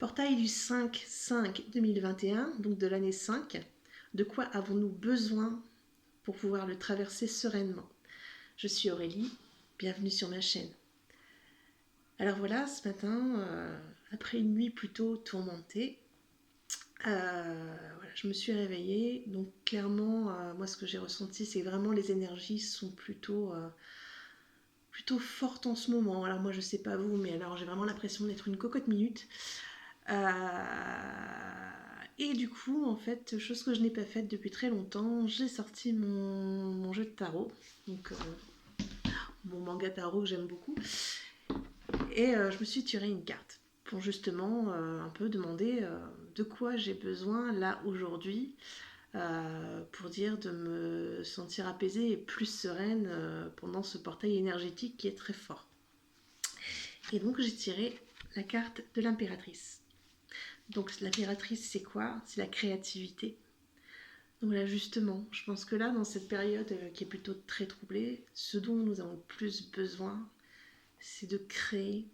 Portail du 5-5-2021, donc de l'année 5. De quoi avons-nous besoin pour pouvoir le traverser sereinement? Je suis Aurélie, bienvenue sur ma chaîne. Alors voilà, ce matin, après une nuit plutôt tourmentée, voilà, je me suis réveillée. Donc clairement, moi ce que j'ai ressenti, c'est que vraiment les énergies sont plutôt fortes en ce moment. Alors moi je sais pas vous, mais alors j'ai vraiment l'impression d'être une cocotte minute. Et du coup, en fait, chose que je n'ai pas faite depuis très longtemps, j'ai sorti mon jeu de tarot, donc mon manga tarot que j'aime beaucoup, et je me suis tiré une carte pour justement un peu demander de quoi j'ai besoin là aujourd'hui pour dire de me sentir apaisée et plus sereine pendant ce portail énergétique qui est très fort. Et donc j'ai tiré la carte de l'impératrice. Donc l'impératrice, c'est quoi? C'est la créativité. Donc là justement, je pense que là, dans cette période qui est plutôt très troublée, ce dont nous avons le plus besoin, c'est de créer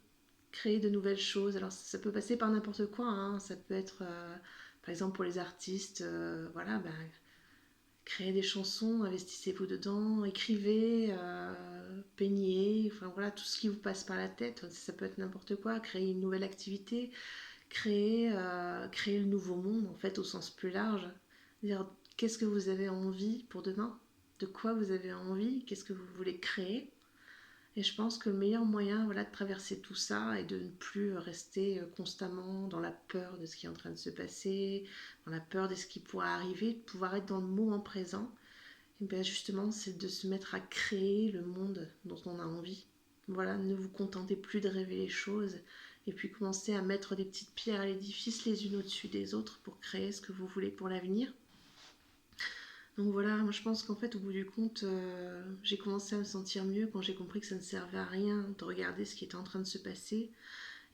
de nouvelles choses. Alors ça peut passer par n'importe quoi, hein. Ça peut être, par exemple pour les artistes, voilà, ben, créez des chansons, investissez-vous dedans, écrivez, peignez, enfin voilà, tout ce qui vous passe par la tête, ça peut être n'importe quoi, créer une nouvelle activité, créer le nouveau monde en fait au sens plus large. Dire qu'est-ce que vous avez envie pour demain, de quoi vous avez envie, qu'est-ce que vous voulez créer. Et je pense que le meilleur moyen, voilà, de traverser tout ça et de ne plus rester constamment dans la peur de ce qui est en train de se passer, dans la peur de ce qui pourra arriver, de pouvoir être dans le moment présent, et bien justement c'est de se mettre à créer le monde dont on a envie. Voilà, ne vous contentez plus de rêver les choses et puis commencez à mettre des petites pierres à l'édifice les unes au-dessus des autres pour créer ce que vous voulez pour l'avenir. Donc voilà, moi je pense qu'en fait au bout du compte, j'ai commencé à me sentir mieux quand j'ai compris que ça ne servait à rien de regarder ce qui était en train de se passer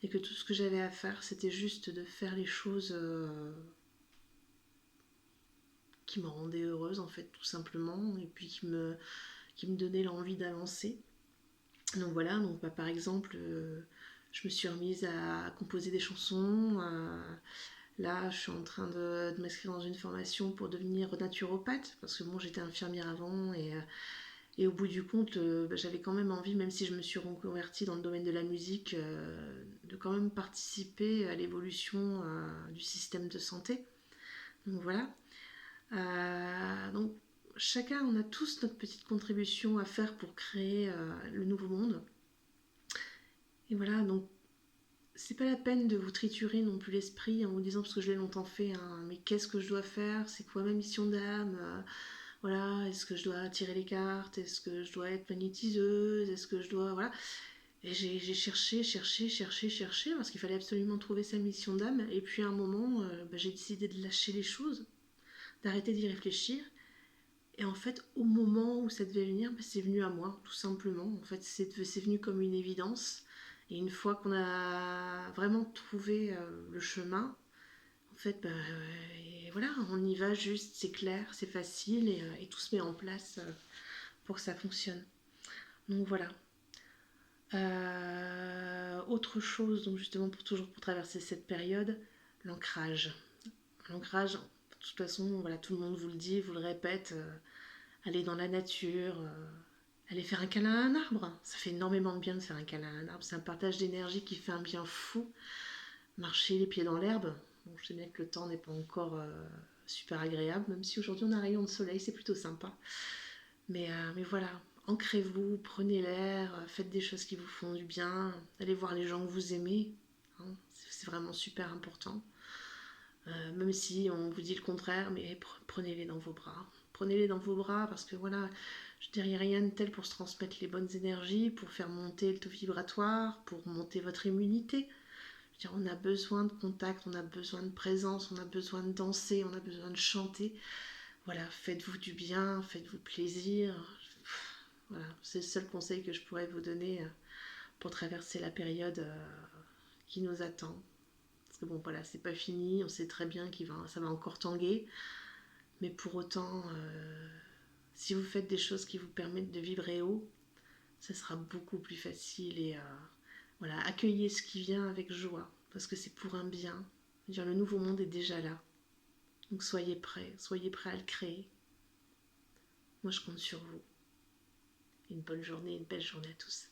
et que tout ce que j'avais à faire c'était juste de faire les choses qui me rendaient heureuse en fait tout simplement et puis qui me donnaient l'envie d'avancer. Donc voilà, donc bah, par exemple, je me suis remise à composer des chansons. Là, je suis en train de m'inscrire dans une formation pour devenir naturopathe, parce que bon, j'étais infirmière avant, et au bout du compte, bah, j'avais quand même envie, même si je me suis reconvertie dans le domaine de la musique, de quand même participer à l'évolution du système de santé. Donc voilà. Donc chacun, on a tous notre petite contribution à faire pour créer le nouveau monde. Et voilà, donc c'est pas la peine de vous triturer non plus l'esprit en vous disant, parce que je l'ai longtemps fait, hein, mais qu'est-ce que je dois faire, c'est quoi ma mission d'âme, voilà, est-ce que je dois tirer les cartes, est-ce que je dois être magnétiseuse, est-ce que je dois, voilà. Et j'ai cherché, parce qu'il fallait absolument trouver sa mission d'âme, et puis à un moment, bah, j'ai décidé de lâcher les choses, d'arrêter d'y réfléchir, et en fait, au moment où ça devait venir, bah, c'est venu à moi, tout simplement. En fait, c'est venu comme une évidence. Et une fois qu'on a vraiment trouvé le chemin, en fait, bah, et voilà, on y va juste, c'est clair, c'est facile, et tout se met en place pour que ça fonctionne. Donc voilà. Autre chose, donc justement toujours pour traverser cette période, l'ancrage. L'ancrage, de toute façon, voilà, tout le monde vous le dit, vous le répète, aller dans la nature, aller faire un câlin à un arbre. Ça fait énormément de bien de faire un câlin à un arbre. C'est un partage d'énergie qui fait un bien fou. Marcher les pieds dans l'herbe. Bon, je sais bien que le temps n'est pas encore super agréable, même si aujourd'hui on a un rayon de soleil, c'est plutôt sympa. Mais voilà, ancrez-vous, prenez l'air, faites des choses qui vous font du bien, allez voir les gens que vous aimez. Hein, c'est vraiment super important. Même si on vous dit le contraire, mais prenez-les dans vos bras. Prenez-les dans vos bras parce que voilà, je dirais rien de tel pour se transmettre les bonnes énergies, pour faire monter le taux vibratoire, pour monter votre immunité. Je veux dire, on a besoin de contact, on a besoin de présence, on a besoin de danser, on a besoin de chanter. Voilà, faites-vous du bien, faites-vous plaisir. Voilà, c'est le seul conseil que je pourrais vous donner pour traverser la période qui nous attend. Parce que bon, voilà, c'est pas fini, on sait très bien que ça va encore tanguer. Mais pour autant, si vous faites des choses qui vous permettent de vibrer haut, ça sera beaucoup plus facile. Et voilà, accueillez ce qui vient avec joie. parce que c'est pour un bien. Je veux dire, le nouveau monde est déjà là. Donc soyez prêts à le créer. Moi je compte sur vous. Une bonne journée, une belle journée à tous.